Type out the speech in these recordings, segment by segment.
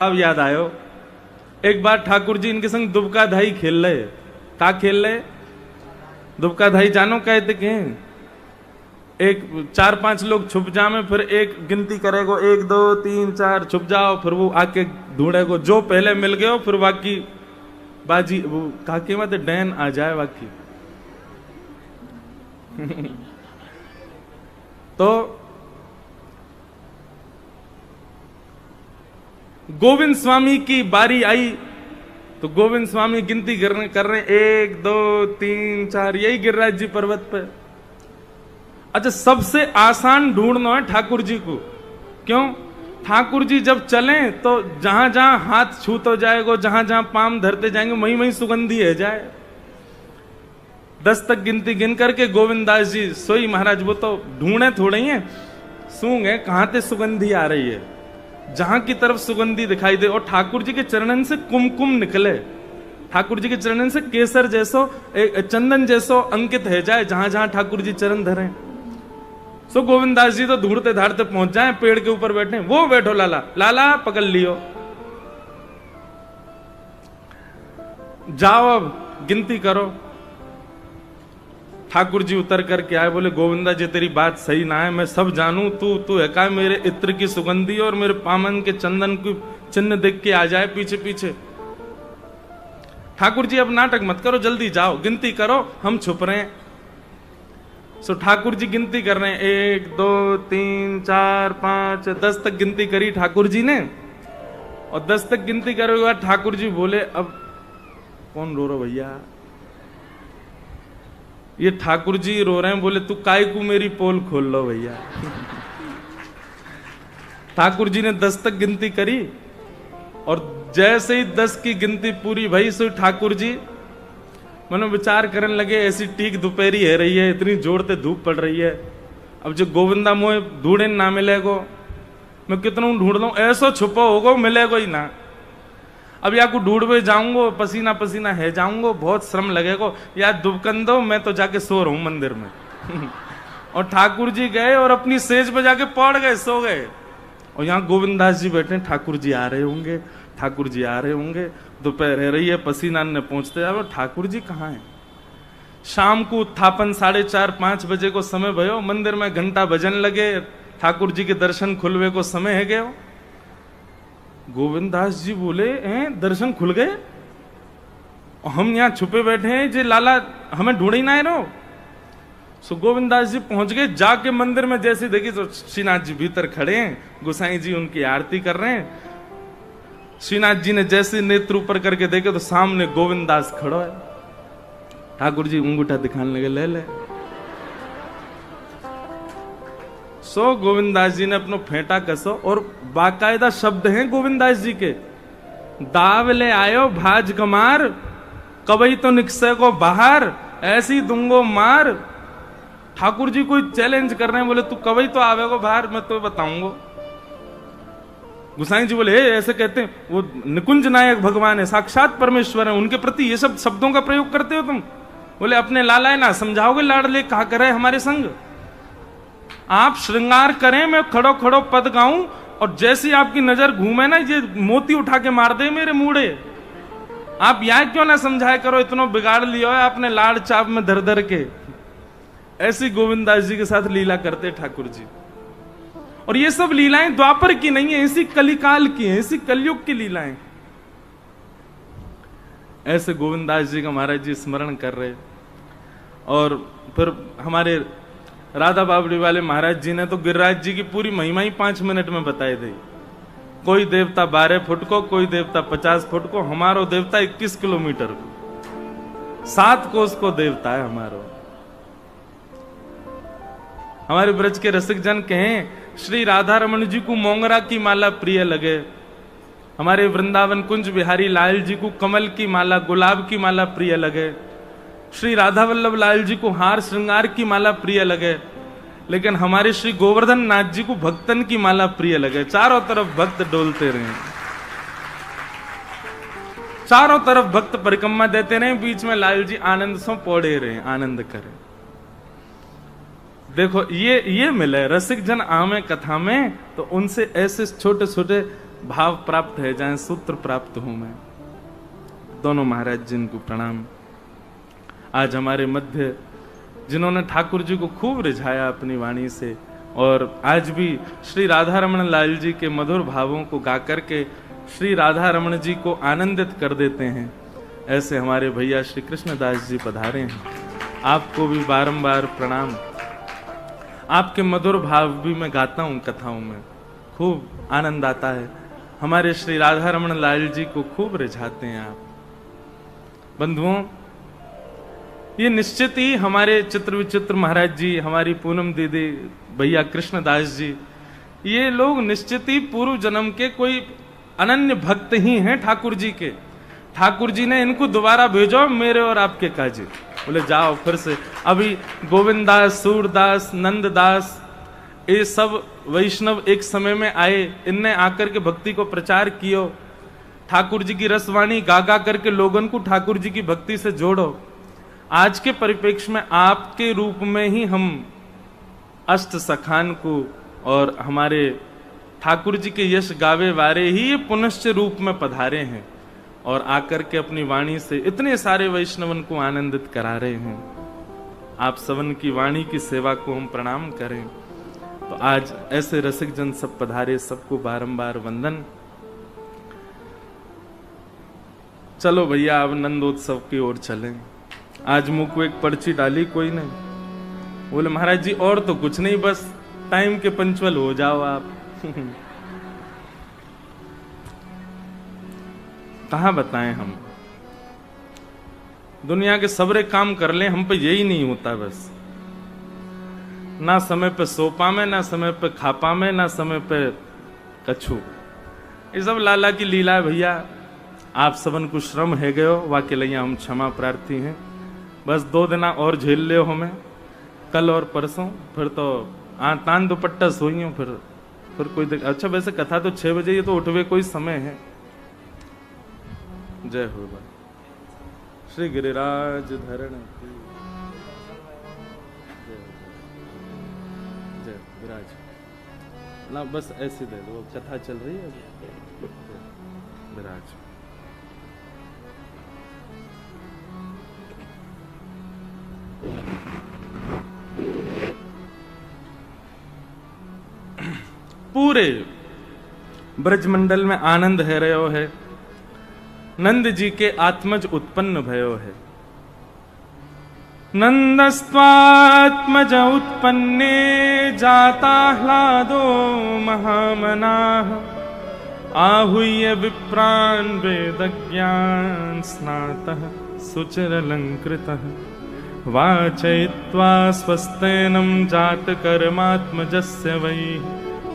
अब याद आयो, एक बार ठाकुर जी इनके संग दुबका धाई खेल रहे। का खेल रहे? दुबका धाई जानो कहते के एक 4-5 लोग छुप जामे, फिर एक गिनती करेगो 1 2 3 4 छुप जाओ, फिर वो आके ढूंढेगो, जो पहले मिल गए हो फिर बाकी बाजी वो काके मत डैन आ जाए बाकी। तो गोविंद स्वामी की बारी आई तो गोविंद स्वामी गिनती कर रहे 1 2 3 4, यही गिरिराज जी पर्वत पे। अच्छा, सबसे आसान ढूंढना है ठाकुर जी को। क्यों? ठाकुर जी जब चलें तो जहां जहां हाथ छू तो जाएगो, जहां जहां पाम धरते जाएंगे वहीं वहीं सुगंधी है जाए। 10 तक गिनती गिन करके गोविंदास जी सोई महाराज वो तो ढूंढे थोड़े ही है, सूंघे कहां से सुगंधी आ रही है, जहां की तरफ सुगंधी दिखाई दे और ठाकुर जी के चरणन से कुमकुम निकले, ठाकुर जी के चरणन से केसर जैसो चंदन जैसो अंकित है जाए जहां जहां ठाकुर जी चरण धरे। सो गोविंदास जी तो ढूंढते धाड़ते पहुंच जाए, पेड़ के ऊपर बैठे, वो बैठो लाला, लाला पकड़ लियो, जाओ अब गिनती करो। ठाकुर जी उतर करके आए, बोले गोविंदा जी तेरी बात सही ना है, मैं सब जानू, तू है का मेरे इत्र की सुगंधी और मेरे पामन के चंदन की चिन्ह देख के आ जाए पीछे पीछे। ठाकुर जी अब नाटक मत करो, जल्दी जाओ गिनती करो, हम छुप रहे हैं। सो ठाकुर जी गिनती कर रहे हैं 1 2 3 4 5 10 तक गिनती करी ठाकुर जी ने। और 10 तक गिनती करे हुआ ठाकुर जी बोले अब कौन रो रहा भैया? ये ठाकुर जी रो रहे हैं। बोले तू काय को मेरी पोल खोल लो भैया। ठाकुर जी ने 10 तक गिनती करी और जैसे ही 10 की गिनती पूरी भई सो ठाकुर जी मनो विचार करने लगे, ऐसी टीक दोपहरी है रही है, इतनी जोर से धूप पड़ रही है, अब जो गोविंदा मोए ढूंढे ना मिलेगो, मैं कितना ढूंढ लूं, ऐसो छुपो होगो मिलेगो ही ना। अब या को ढूंढवे जाऊंगो, पसीना पसीना है जाऊंगो, बहुत श्रम लगेगो, या दुबकन दो, मैं तो जाके सो रहा हूं मंदिर में। और ठाकुर जी गए और अपनी सेज पे जाके पड़ गए, सो गए। और यहाँ गोविंदास जी बैठे, ठाकुर जी आ रहे होंगे, ठाकुर जी आ रहे होंगे, दोपहर रह रही है, पसीना ने पहुंचते जाओ, ठाकुर जी कहाँ हैं? शाम को उत्थापन 4:30-5 बजे को समय भयो, मंदिर में घंटा भजन लगे, ठाकुर जी के दर्शन खुलवे को समय है गयो। गोविंदास जी बोले हैं दर्शन खुल गए, हम यहाँ छुपे बैठे हैं, जे लाला हमें ढूंढ ही ना है रो। सो गोविंदास जी पहुंच गए, जाके मंदिर में जैसे देखी तो श्रीनाथ जी भीतर खड़े हैं, गोसाई जी उनकी आरती कर रहे हैं। श्रीनाथ जी ने जैसे नेत्र ऊपर करके देखे तो सामने गोविंदास खड़ा है। ठाकुर जी अंगूठा दिखाने लगे, ले ले। सो गोविंदास जी ने अपना फेंटा कसो और बाकायदा शब्द हैं गोविंदास जी के, दाव ले आयो भाज कमार, कबई तो निकसे को बाहर, ऐसी दूंगो मार। ठाकुर जी कोई चैलेंज कर रहे हैं, बोले तू कबई तो आवेगो बाहर, मैं तो बताऊंगो। गुसाई जी बोले ऐसे कहते हैं, वो निकुंज नायक भगवान है, साक्षात परमेश्वर है, उनके प्रति ये सब शब्दों का प्रयोग करते हो तुम? बोले अपने लाला है ना समझाओगे, लाडले कहा करे हमारे संग, आप श्रृंगार करें, मैं खड़ो खड़ो पद गाऊं और जैसी आपकी नजर घूमे ना ये मोती उठा के मार दे मेरे मूड़े। आप यहां क्यों ना समझाए करो, इतना बिगाड़ लिया है आपने लाड़ चाप में धर धर के। ऐसी गोविंदास जी के साथ लीला करते ठाकुर जी। और ये सब लीलाएं द्वापर की नहीं है, इसी कलिकाल की है, इसी कलयुग की लीलाएं। ऐसे गोविंदास जी का महाराज जी स्मरण कर रहे। और फिर हमारे राधा बाबड़ी वाले महाराज जी ने तो गिरिराज जी की पूरी महिमा ही 5 मिनट में बताई दी। कोई देवता 12 फुट को, कोई देवता 50 फुट को, हमारो देवता 21 किलोमीटर को, 7 कोस को देवता है हमारो। हमारे ब्रज के रसिक जन कहें श्री राधा रमन जी को मोंगरा की माला प्रिय लगे, हमारे वृंदावन कुंज बिहारी लाल जी को कमल की माला, गुलाब की माला प्रिय लगे, श्री राधा वल्लभ लाल जी को हार श्रृंगार की माला प्रिय लगे, लेकिन हमारे श्री गोवर्धन नाथ जी को भक्तन की माला प्रिय लगे। चारों तरफ भक्त डोलते रहे, चारों तरफ भक्त परिक्रमा देते रहे, बीच में लाल जी आनंद से पौड़े रहे, आनंद करें। देखो ये मिले रसिक जन आमे कथा में, तो उनसे ऐसे छोटे छोटे भाव प्राप्त है जाए सूत्र प्राप्त हूं मैं। दोनों महाराज जिनको प्रणाम। आज हमारे मध्य जिन्होंने ठाकुर जी को खूब रिझाया अपनी वाणी से, और आज भी श्री राधा रमण लाल जी के मधुर भावों को गा करके श्री राधा रमण जी को आनंदित कर देते हैं, ऐसे हमारे भैया श्री कृष्णदास जी पधारे हैं। आपको भी बारंबार प्रणाम। आपके मधुर भाव भी मैं गाता हूं कथाओं में, खूब आनंद आता है। हमारे श्री राधा रमण लाल जी को खूब रिझाते हैं आप। बंधुओं, ये निश्चित ही हमारे चित्र विचित्र महाराज जी, हमारी पूनम दीदी, भैया कृष्णदास जी, ये लोग निश्चित ही पूर्व जन्म के कोई अनन्य भक्त ही हैं ठाकुर जी के। ठाकुर जी ने इनको दोबारा भेजो मेरे और आपके काजी। बोले जाओ फिर से। अभी गोविंदास, सूरदास, नंददास, ये सब वैष्णव एक समय में आए, इनने आकर के भक्ति को प्रचार कियो। ठाकुर जी की रसवाणी गा गा करके लोगों को ठाकुर जी की भक्ति से जोड़ो। आज के परिप्रेक्ष्य में आपके रूप में ही हम अष्ट सखान को और हमारे ठाकुर जी के यश गावे वारे ही पुनश्च रूप में पधारे हैं, और आकर के अपनी वाणी से इतने सारे वैष्णवन को आनंदित करा रहे हैं। आप सबन की वाणी की सेवा को हम प्रणाम करें। तो आज ऐसे रसिक जन सब पधारे, सबको बारंबार वंदन। चलो भैया अब नंदोत्सव की ओर चलें। आज मुझ को एक पर्ची डाली कोई ने, बोले महाराज जी और तो कुछ नहीं, बस टाइम के पंचुअल हो जाओ आप। कहां बताएं हम, दुनिया के सबरे काम कर ले, हम पे यही नहीं होता बस। ना समय पे सोपा में, ना समय पे खापा में, ना समय पे कछु। ये सब लाला की लीला है भैया। आप सबन को श्रम है गयो, वाके लिया हम क्षमा प्रार्थी हैं। बस 2 दिन और झेल ले हमें, कल और परसों, फिर तो तान दुपट्टा सोइयो फिर कोई अच्छा वैसे कथा तो 6 बजे, ये तो उठवे कोई समय है। जय हो बा श्री गिरिराज धरण की जय। विराज ना, बस ऐसे दे दो, कथा चल रही है विराज। पूरे ब्रजमंडल में आनंद है रहो है। नंद जी के आत्मज उत्पन्न भयो है। नंदस्त्वात्मज उत्पन्ने जाता ह्लादो महामनाः आहूय विप्रान् वेदज्ञान स्नातः सुचिरलंकृतः वाचयित्वा स्वस्तेनं जातकर्मात्मजस्य वै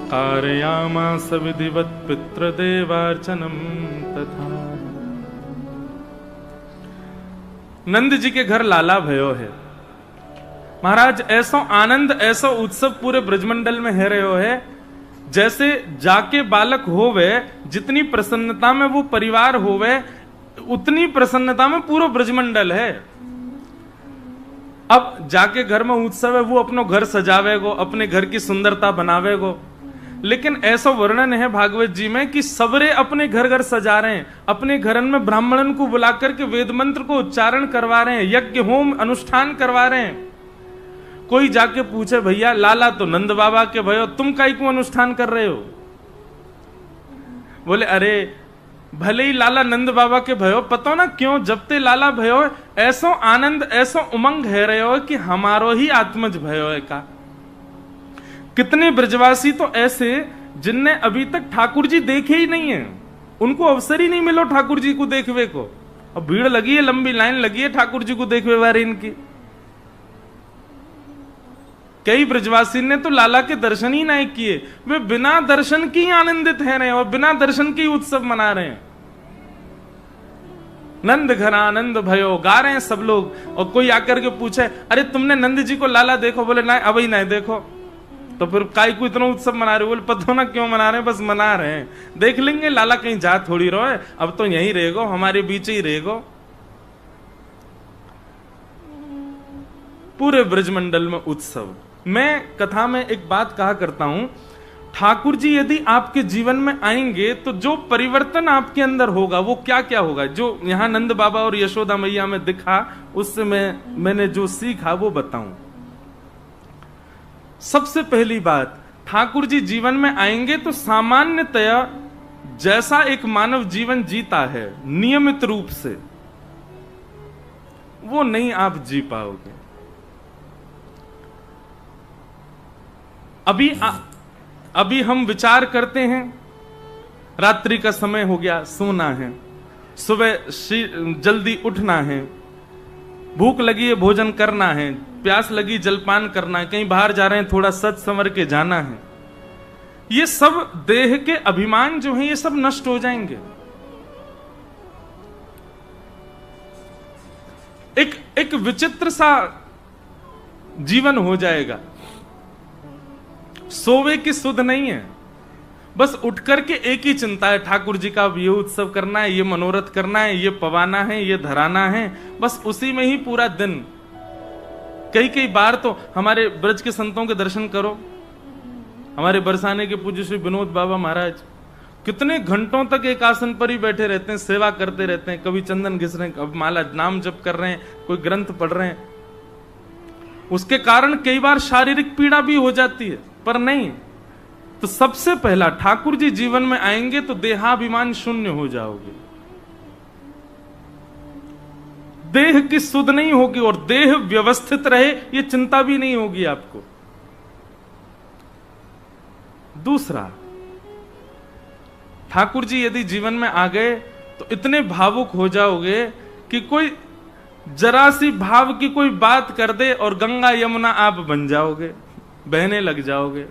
कारयामास विधिवत् पितृदेवार्चनं तथा। नंद जी के घर लाला भयो है। महाराज ऐसो आनंद, ऐसो उत्सव पूरे ब्रजमंडल में है रहो है, जैसे जाके बालक होवे, जितनी प्रसन्नता में वो परिवार होवे, उतनी प्रसन्नता में पूरा ब्रजमंडल है। अब जाके घर में उत्सव है, वो अपनो घर सजावेगो, अपने घर की सुंदरता बनावेगो। लेकिन ऐसा वर्णन है भागवत जी में कि सबरे अपने घर घर सजा रहे हैं, अपने घरन में ब्राह्मणन को बुला करके वेद मंत्र को उच्चारण करवा रहे हैं, यज्ञ होम अनुष्ठान करवा रहे हैं। कोई जाके पूछे भैया लाला तो नंद बाबा के भयो, तुम काई को अनुष्ठान कर रहे हो? बोले अरे भले ही लाला नंद बाबा के भयो, पता ना क्यों जब ते लाला भयो ऐसो आनंद, ऐसो उमंग है रहे हो कि हमारो ही आत्मज भयो है का। कितने ब्रजवासी तो ऐसे जिनने अभी तक ठाकुर जी देखे ही नहीं है, उनको अवसर ही नहीं मिलो ठाकुर जी को देखवे को। अब भीड़ लगी है, लंबी लाइन लगी है ठाकुर जी को देखवे वाले इनकी। कई ब्रजवासी ने तो लाला के दर्शन ही नहीं किए, वे बिना दर्शन की आनंदित है रहे हैं और बिना दर्शन की उत्सव मना रहे हैं। नंद घर आनंद भयो गा रहे हैं सब लोग। और कोई आकर के पूछे अरे तुमने नंद जी को लाला देखो? बोले नहीं, अभी नहीं देखो। तो फिर काय को इतना उत्सव मना रहे? बोले पता ना क्यों मना रहे हैं, बस मना रहे हैं, देख लेंगे। लाला कहीं जा थोड़ी रहो है, अब तो यहीं रहेगो, हमारे बीच ही रहेगो। पूरे ब्रजमंडल में उत्सव। मैं कथा में एक बात कहा करता हूं, ठाकुर जी यदि आपके जीवन में आएंगे तो जो परिवर्तन आपके अंदर होगा वो क्या क्या होगा, जो यहां नंद बाबा और यशोदा मैया में दिखा, उससे मैंने जो सीखा वो बताऊं। सबसे पहली बात, ठाकुर जी जीवन में आएंगे तो सामान्यतया जैसा एक मानव जीवन जीता है नियमित रूप से, वो नहीं आप जी पाओगे। अभी हम विचार करते हैं, रात्रि का समय हो गया, सोना है, सुबह जल्दी उठना है, भूख लगी है भोजन करना है, प्यास लगी जलपान करना है, कहीं बाहर जा रहे हैं थोड़ा सच संवर के जाना है। ये सब देह के अभिमान जो हैं ये सब नष्ट हो जाएंगे। एक विचित्र सा जीवन हो जाएगा। सोवे की सुध नहीं है, बस उठ करके एक ही चिंता है, ठाकुर जी का ये उत्सव करना है, ये मनोरथ करना है, ये पवाना है, ये धराना है, बस उसी में ही पूरा दिन। कई बार तो हमारे ब्रज के संतों के दर्शन करो, हमारे बरसाने के पूज्य श्री विनोद बाबा महाराज कितने घंटों तक एक आसन पर ही बैठे रहते हैं, सेवा करते रहते हैं, कभी चंदन घिस रहे हैं, कभी माला नाम जप कर रहे हैं, कोई ग्रंथ पढ़ रहे हैं। उसके कारण कई बार शारीरिक पीड़ा भी हो जाती है, पर नहीं। तो सबसे पहला, ठाकुर जी जीवन में आएंगे तो देहाभिमान शून्य हो जाओगे, देह की सुध नहीं होगी और देह व्यवस्थित रहे ये चिंता भी नहीं होगी आपको। दूसरा, ठाकुर जी यदि जीवन में आ गए तो इतने भावुक हो जाओगे कि कोई जरा सी भाव की कोई बात कर दे और गंगा यमुना आप बन जाओगे, बहने लग जाओगे।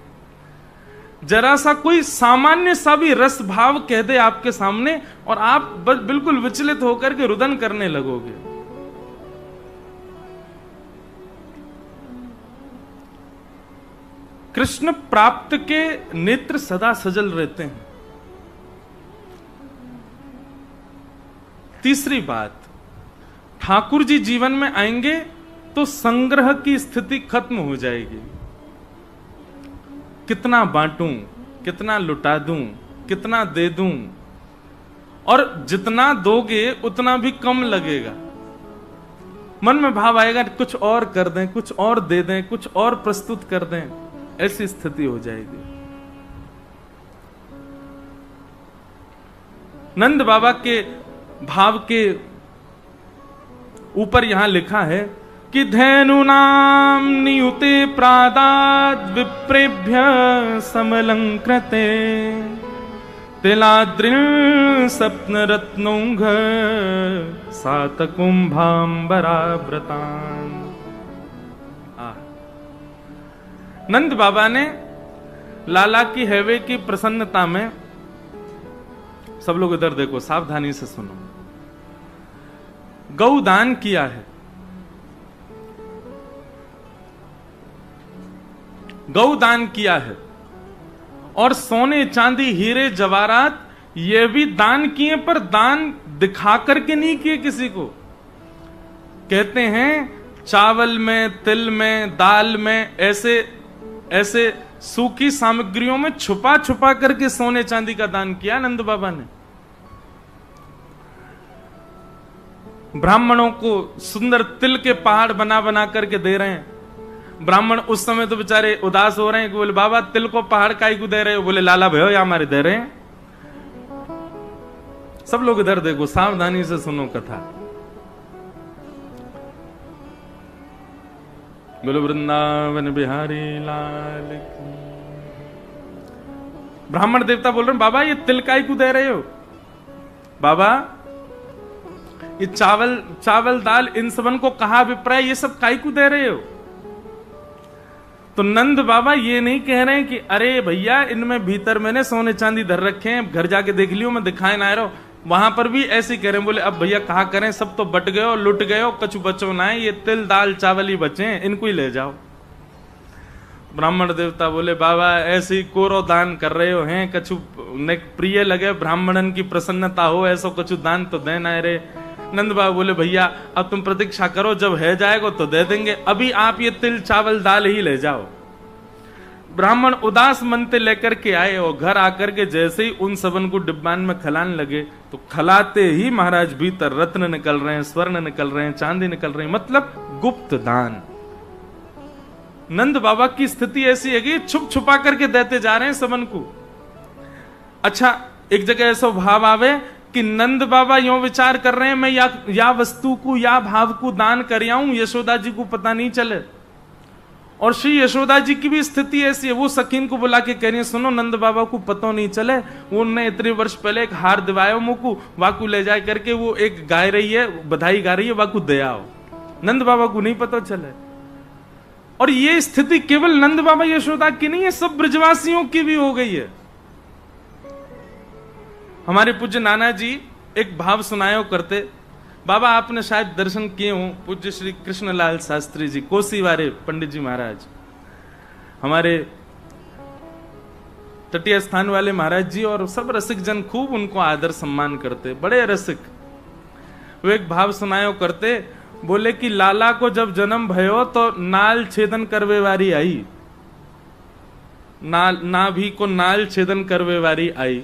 जरा सा कोई सामान्य सा भी रस भाव कह दे आपके सामने और आप बिल्कुल विचलित होकर के रुदन करने लगोगे। कृष्ण प्राप्त के नेत्र सदा सजल रहते हैं। तीसरी बात, ठाकुर जी जीवन में आएंगे तो संग्रह की स्थिति खत्म हो जाएगी। कितना बांटूं, कितना लुटा दूं, कितना दे दूं, और जितना दोगे उतना भी कम लगेगा। मन में भाव आएगा कुछ और कर दें, कुछ और दे दें, कुछ और प्रस्तुत कर दें, ऐसी स्थिति हो जाएगी। नंद बाबा के भाव के ऊपर यहां लिखा है कि धैनुनाम नियुते प्रादाद विप्रेभ्य समलंकृते तिलाद्रिन सप्न रत्नौघ सात कुंभांबराव्रतान। नंद बाबा ने लाला की हैवे की प्रसन्नता में, सब लोग इधर देखो, सावधानी से सुनो, गौदान किया है। गौदान किया है और सोने चांदी हीरे जवाहरात ये भी दान किए, पर दान दिखा करके नहीं किए किसी को। कहते हैं चावल में, तिल में, दाल में, ऐसे सूखी सामग्रियों में छुपा छुपा करके सोने चांदी का दान किया नंद बाबा ने। ब्राह्मणों को सुंदर तिल के पहाड़ बना बना करके दे रहे हैं। ब्राह्मण उस समय तो बेचारे उदास हो रहे हैं कि बोले बाबा तिल को पहाड़ काई को दे रहे हो? बोले लाला भयो या हमारे दे रहे हैं। सब लोग इधर देखो, सावधानी से सुनो कथा। बोलो वृंदावन बिहारी लाल की। ब्राह्मण देवता बोल रहे हैं बाबा ये तिल काई को दे रहे हो? बाबा ये चावल दाल इन सबन को कहा अभिप्राय, ये सब काई को दे रहे हो? तो नंद बाबा ये नहीं कह रहे हैं कि अरे भैया इनमें भीतर मैंने सोने चांदी धर रखे हैं, घर जाके देख लियो, मैं दिखाए ना रहा हूं। वहां पर भी ऐसे कह रहे हैं। बोले अब भैया कहा करें, सब तो बट गए, लुट गए, कछु बचो ना है, ये तिल दाल चावल ही बचे हैं, इनको ही ले जाओ। ब्राह्मण देवता बोले बाबा ऐसे कोरो दान कर रहे हो हैं, कछु ने प्रिय लगे, ब्राह्मणन की प्रसन्नता हो, ऐसा कछु दान तो देना रे। नंद बाबा बोले भैया अब तुम प्रतीक्षा करो, जब है जाएगा तो दे देंगे, अभी आप ये तिल चावल दाल ही ले जाओ। ब्राह्मण उदास मन से लेकर के आए और घर आकर के जैसे ही उन सबन को डिब्बान में खिलाने लगे तो खिलाते ही महाराज भीतर रत्न निकल रहे हैं, स्वर्ण निकल रहे हैं, चांदी निकल रही है, मतलब गुप्त दान। नंद बाबा की स्थिति ऐसी है कि छुप छुपा करके देते जा रहे हैं सबन को। अच्छा, एक जगह ऐसा भाव आवे कि नंद बाबा यूं विचार कर रहे हैं मैं या वस्तु को या भाव को दान कर आऊं, यशोदा जी को पता नहीं चले। और श्री यशोदा जी की भी स्थिति ऐसी है, वो सखीन को बुला के कह रही है सुनो नंद बाबा को पता नहीं चले, वो उन्हें इतने वर्ष पहले एक हार दिवायो मुकू, वाकू ले जाए करके वो एक गाय रही है, बधाई गा रही है, वाकू दे आओ। नंद बाबा को नहीं पता चले। और ये स्थिति केवल नंद बाबा यशोदा की नहीं है, सब ब्रजवासियों की भी हो गई है। हमारे पूज्य नाना जी एक भाव सुनायो करते, बाबा आपने शायद दर्शन किए हो, पूज्य श्री कृष्णलाल शास्त्री जी, कोसी वाले पंडित जी महाराज, हमारे तटीय स्थान वाले महाराज जी, और सब रसिक जन खूब उनको आदर सम्मान करते, बड़े रसिक। वो एक भाव सुनायो करते, बोले कि लाला को जब जन्म भयो तो नाल छेदन करवे वारी आई, नाभि को नाल छेदन करवे वारी आई।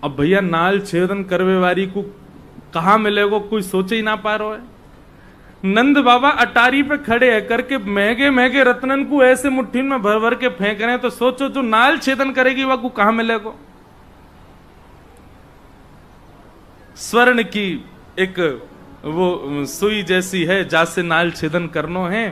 अब भैया नाल छेदन करवे वारी को कहां मिलेगो, कोई सोचे ही ना पा रहा है। नंद बाबा अटारी पे खड़े है करके महंगे महंगे रत्नन को ऐसे मुट्ठी में भर भर के फेंक रहे हैं, तो सोचो जो नाल छेदन करेगी वह को कहां मिलेगो। स्वर्ण की एक वो सुई जैसी है जैसे नाल छेदन करनो है,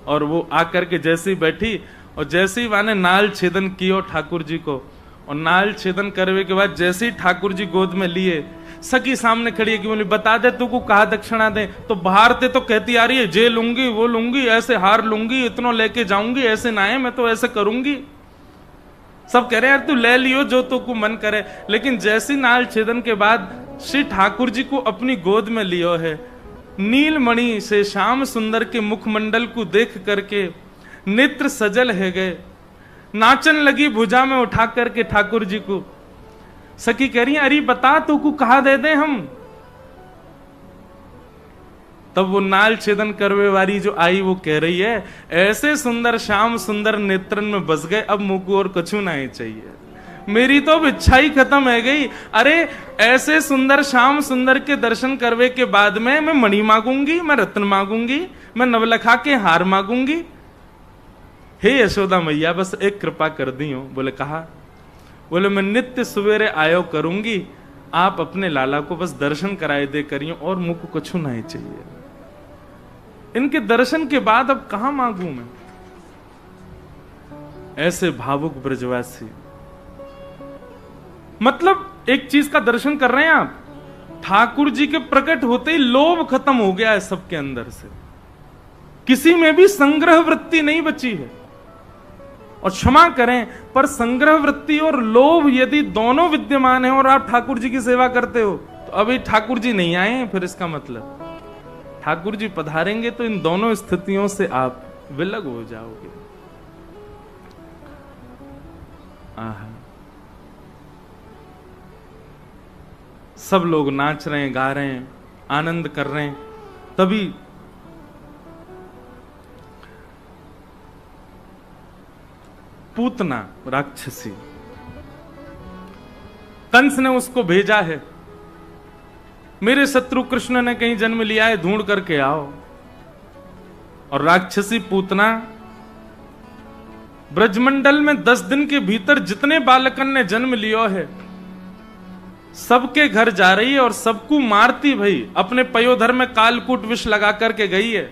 और वो आकर के जैसे ही बैठी और जैसे ही वाने नाल छेदन कियो ठाकुर जी को, और नाल छेदन करने के बाद जैसे ही ठाकुर जी गोद में लिए, सखी सामने खड़ी है कि बोली बता दे तू को कहा दक्षिणा दे, तो बाहर ते तो कहती आ रही है जे लूंगी वो लूंगी, ऐसे हार लूंगी, इतना लेके जाऊंगी, ऐसे ना है मैं तो ऐसे करूंगी। सब कह रहे यार तू ले लियो जो तो को मन करे। लेकिन जैसी नाल छेदन के बाद श्री ठाकुर जी को अपनी गोद में लियो है, नीलमणि से श्याम सुंदर के मुखमंडल को देख करके नेत्र सजल है गए, नाचन लगी भुजा में उठा करके ठाकुर जी को। सखी कह रही है अरे बता तू को कहा दे दे हम। तब वो नाल छेदन करवे वाली जो आई वो कह रही है ऐसे सुंदर श्याम सुंदर नेत्रन में बस गए, अब मुंह को और कछु नहीं चाहिए, मेरी तो इच्छा ही खत्म है गई। अरे ऐसे सुंदर श्याम सुंदर के दर्शन करवे के बाद में मैं मणि मांगूंगी, मैं रत्न मांगूंगी, मैं नवलखा के हार मांगूंगी। हे यशोदा मैया बस एक कृपा कर दी हो। बोले कहा, बोले मैं नित्य सवेरे आयो करूंगी, आप अपने लाला को बस दर्शन कराए दे करियो और मुंह को कुछ नहीं चाहिए। इनके दर्शन के बाद अब कहां मांगू मैं। ऐसे भावुक ब्रजवासी, मतलब एक चीज का दर्शन कर रहे हैं आप, ठाकुर जी के प्रकट होते ही लोभ खत्म हो गया है सबके अंदर से, किसी में भी संग्रह वृत्ति नहीं बची है। और क्षमा करें पर संग्रह वृत्ति और लोभ यदि दोनों विद्यमान है और आप ठाकुर जी की सेवा करते हो, तो अभी ठाकुर जी नहीं आए हैं, फिर इसका मतलब ठाकुर जी पधारेंगे तो इन दोनों स्थितियों से आप विलग हो जाओगे। सब लोग नाच रहे हैं, गा रहे हैं, आनंद कर रहे हैं, तभी पूतना राक्षसी, कंस ने उसको भेजा है, मेरे शत्रु कृष्ण ने कहीं जन्म लिया है, ढूंढ करके आओ। और राक्षसी पूतना ब्रजमंडल में 10 दिन के भीतर जितने बालकन ने जन्म लियो है सबके घर जा रही है और सबको मारती भई, अपने पयोधर में कालकूट विष लगा करके गई है,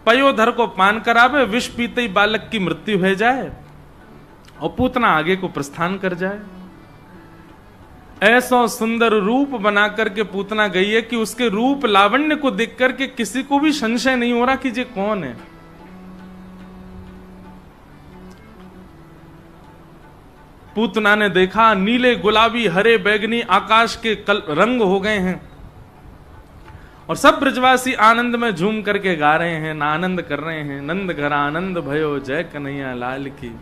पयोधर को पान करावे, विष पीते ही बालक की मृत्यु हो जाए और पूतना आगे को प्रस्थान कर जाए। ऐसा सुंदर रूप बना करके पूतना गई है कि उसके रूप लावण्य को देख करके किसी को भी संशय नहीं हो रहा कि ये कौन है। पूतना ने देखा नीले गुलाबी हरे बैगनी आकाश के रंग हो गए हैं और सब ब्रजवासी आनंद में झूम करके गा रहे हैं, आनंद कर रहे हैं। नंद घर आनंद भयो जय कन्हैया लाल की।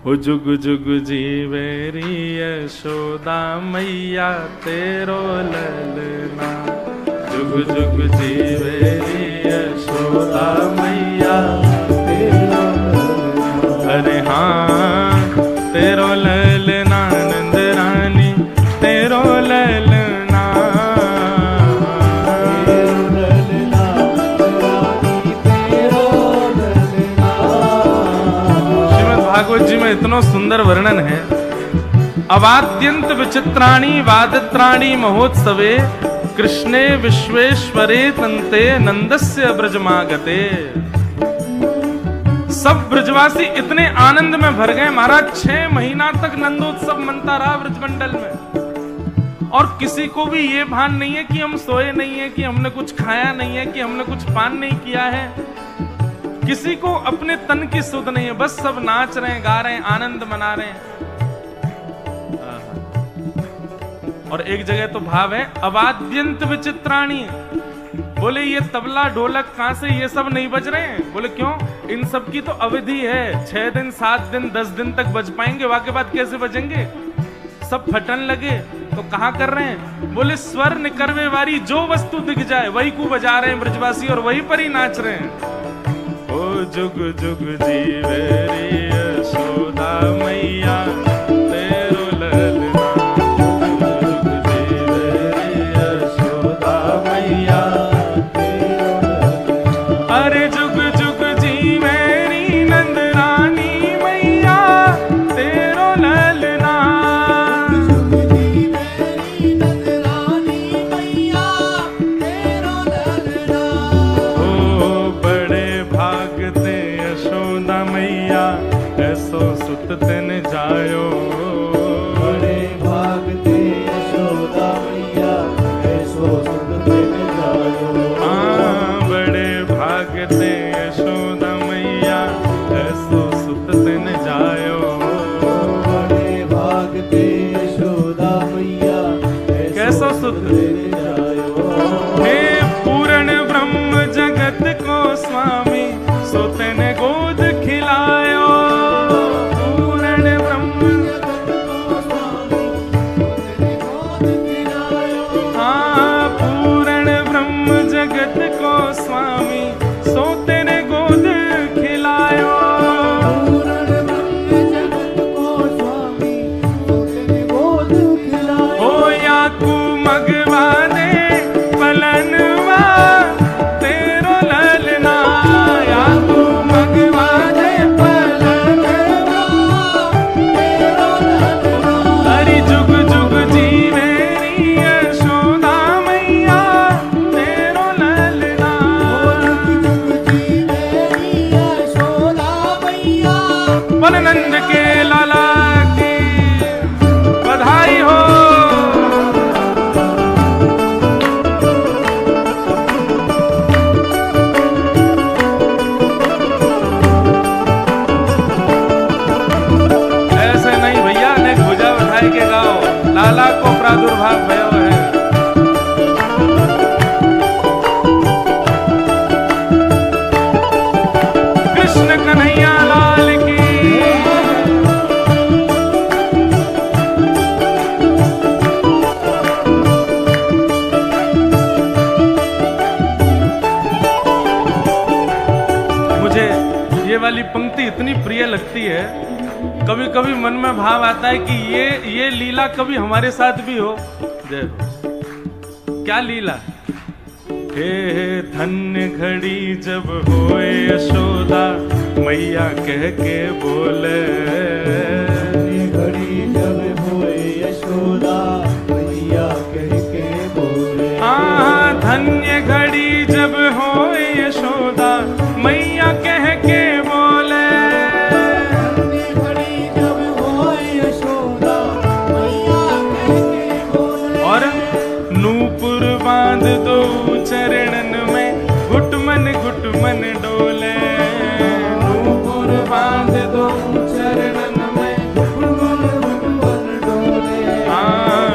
हो जुग जुग जीवेरी यशोदा मैया तेरो ललना, जुग जुग जीवेरी यशोदा मैया तेरो तेरो ललना नंद रानी तेरो ललना, श्रीमद् भागवत जी में इतना सुंदर वर्णन है। अवाद्यंत विचित्राणि वादित्राणि महोत्सवे कृष्णे विश्वेश्वरे तंते नंदस्य ब्रजमागते। सब ब्रजवासी इतने आनंद में भर गए महाराज, 6 महीना तक नंदोत्सव मनता रहा ब्रजमंडल में, और किसी को भी ये भान नहीं है कि हम सोए नहीं है, कि हमने कुछ खाया नहीं है, कि हमने कुछ पान नहीं किया है। किसी को अपने तन की सुध नहीं है, बस सब नाच रहे हैं, गा रहे हैं, आनंद मना रहे हैं। और एक जगह तो भाव है अवाद्यंत विचित्राणि, बोले ये तबला ढोलक कहां से ये सब नहीं बज रहे हैं? बोले क्यों? इन सब की तो अवधि है, 6 दिन 7 दिन 10 दिन तक बज पाएंगे, वाके बाद कैसे बजेंगे? सब फटन लगे तो कहां कर रहे हैं? बोले स्वर निकरवे वारी जो वस्तु दिख जाए वही को बजा रहे हैं ब्रजवासी, और वही पर ही नाच रहे हैं। ओ जुग जुग जीवे रे यशोदा मैया तेरो ललना, अरे जुग जुग जी मेरी नंद रानी मैया तेरो ललना, जुग जी मेरी नंद रानी मैया तेरो ललना। ओ बड़े भागते यशोदा मैया ऐसो सुत तेन जायो, बड़े भागते यशोदा मैया ऐसो सुत तेन जायो। बड़े भागते यशोदा मैया ऐसो सुत तेन जायो, बड़े भागते यशोदा मैया कैसो सुत तेन जायो। हे पूर्ण ब्रह्म जगत को स्वामी सो तेने गोद खिलायो, पूर्ण ब्रह्म जगत को स्वामी सो तेने गोद खिलायो। हाँ पूर्ण ब्रह्म जगत को स्वामी सो तेने गोद खिलायो, पूर्ण ब्रह्म जगत को स्वामी सो तेने गोद खिलायो। ओ याकू मगवा दे पलनवा तेरो ललना, याकू मगवा दे पलनवा तेरो ललना। हरि जुग जुग जी मेरी यशोदा मैया तेरो ललना, नंद के लाला की बधाई हो। ऐसे नहीं भैया, ने भुजा बधाई के गाओ, लाला को प्रादुर्भाव भयो है। कृष्ण कन्हैया लाल की। ये वाली पंक्ति इतनी प्रिय लगती है, कभी कभी मन में भाव आता है कि ये लीला कभी हमारे साथ भी हो। क्या लीला? हे धन्य घड़ी जब होए यशोदा मैया कह के बोले, घड़ी जब होए यशोदा मैया कह के बोले। हाँ धन्य घड़ी जब होए यशोदा मैया कह के बोले, घड़ी जब होए यशोदा मैया कह के बोले। और नूपुर बांध दो चरणन में घुटमन घुटमन डोले, नूपुर बांध दो चरणन में घुटमन घुटमन डोले। हाँ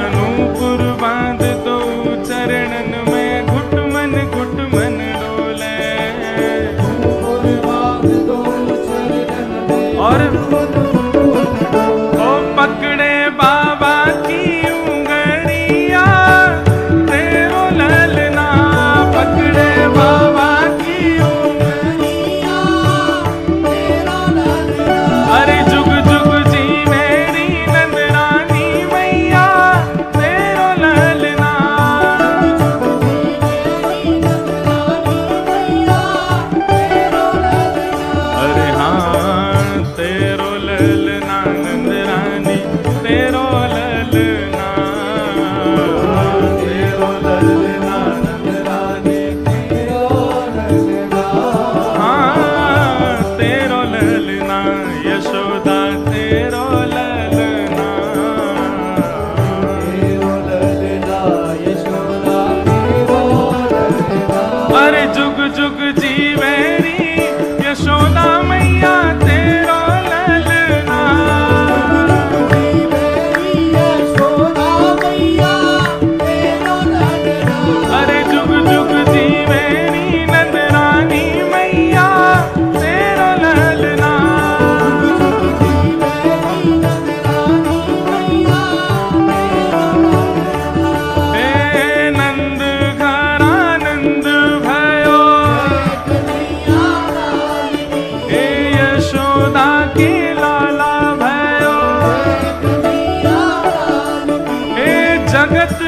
जुग जीवे री यशोदा मैया तेरो ललना। अरे जुग जुग जीवे री नंद रानी मैया तेरो ललना। नंद घरा नंद भयो, यशोदा के लाला भयो, जगत